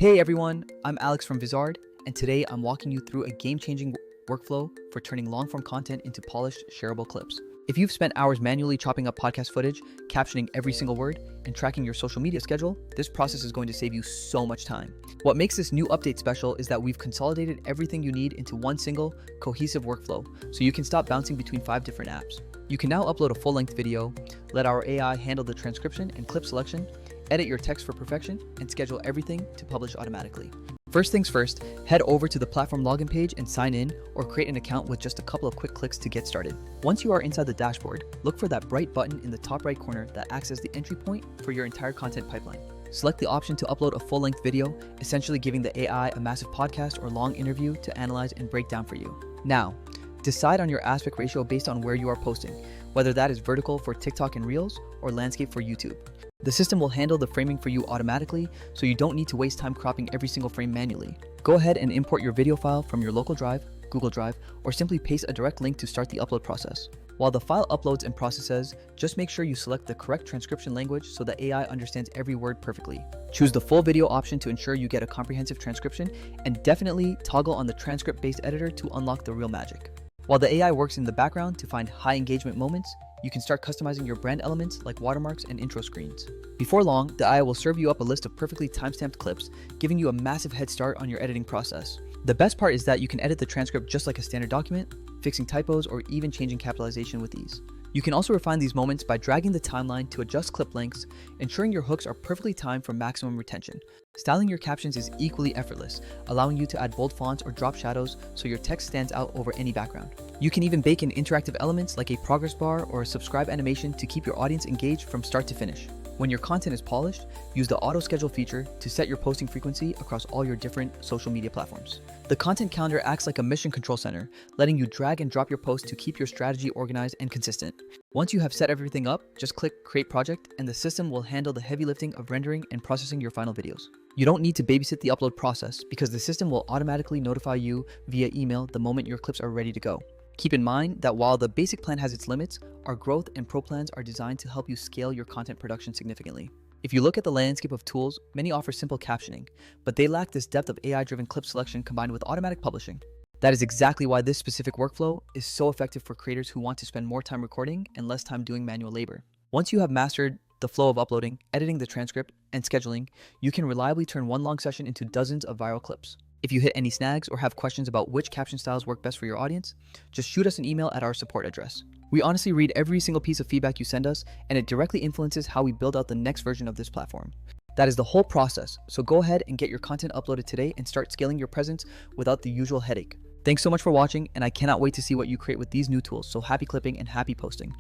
Hey everyone, I'm Alex from Vizard, and today I'm walking you through a game-changing workflow for turning long-form content into polished, shareable clips. If you've spent hours manually chopping up podcast footage, captioning every single word, and tracking your social media schedule, this process is going to save you so much time. What makes this new update special is that we've consolidated everything you need into one single, cohesive workflow, so you can stop bouncing between 5 different apps. You can now upload a full-length video, let our AI handle the transcription and clip selection, edit your text for perfection, and schedule everything to publish automatically. First things first, head over to the platform login page and sign in or create an account with just a couple of quick clicks to get started. Once you are inside the dashboard, look for that bright button in the top right corner that acts as the entry point for your entire content pipeline. Select the option to upload a full-length video, essentially giving the AI a massive podcast or long interview to analyze and break down for you. Now, decide on your aspect ratio based on where you are posting, whether that is vertical for TikTok and Reels or landscape for YouTube. The system will handle the framing for you automatically, so you don't need to waste time cropping every single frame manually. Go ahead and import your video file from your local drive, Google Drive, or simply paste a direct link to start the upload process. While the file uploads and processes, just make sure you select the correct transcription language so the AI understands every word perfectly. Choose the full video option to ensure you get a comprehensive transcription, and definitely toggle on the transcript-based editor to unlock the real magic. While the AI works in the background to find high engagement moments, you can start customizing your brand elements like watermarks and intro screens. Before long, the AI will serve you up a list of perfectly timestamped clips, giving you a massive head start on your editing process. The best part is that you can edit the transcript just like a standard document, fixing typos or even changing capitalization with ease. You can also refine these moments by dragging the timeline to adjust clip lengths, ensuring your hooks are perfectly timed for maximum retention. Styling your captions is equally effortless, allowing you to add bold fonts or drop shadows so your text stands out over any background. You can even bake in interactive elements like a progress bar or a subscribe animation to keep your audience engaged from start to finish. When your content is polished, use the auto schedule feature to set your posting frequency across all your different social media platforms. The content calendar acts like a mission control center, letting you drag and drop your posts to keep your strategy organized and consistent. Once you have set everything up, just click Create Project and the system will handle the heavy lifting of rendering and processing your final videos. You don't need to babysit the upload process because the system will automatically notify you via email the moment your clips are ready to go. Keep in mind that while the basic plan has its limits, our growth and pro plans are designed to help you scale your content production significantly. If you look at the landscape of tools, many offer simple captioning, but they lack this depth of AI-driven clip selection combined with automatic publishing. That is exactly why this specific workflow is so effective for creators who want to spend more time recording and less time doing manual labor. Once you have mastered the flow of uploading, editing the transcript, and scheduling, you can reliably turn one long session into dozens of viral clips. If you hit any snags or have questions about which caption styles work best for your audience, just shoot us an email at our support address. We honestly read every single piece of feedback you send us, and it directly influences how we build out the next version of this platform. That is the whole process, so go ahead and get your content uploaded today and start scaling your presence without the usual headache. Thanks so much for watching, and I cannot wait to see what you create with these new tools, so happy clipping and happy posting.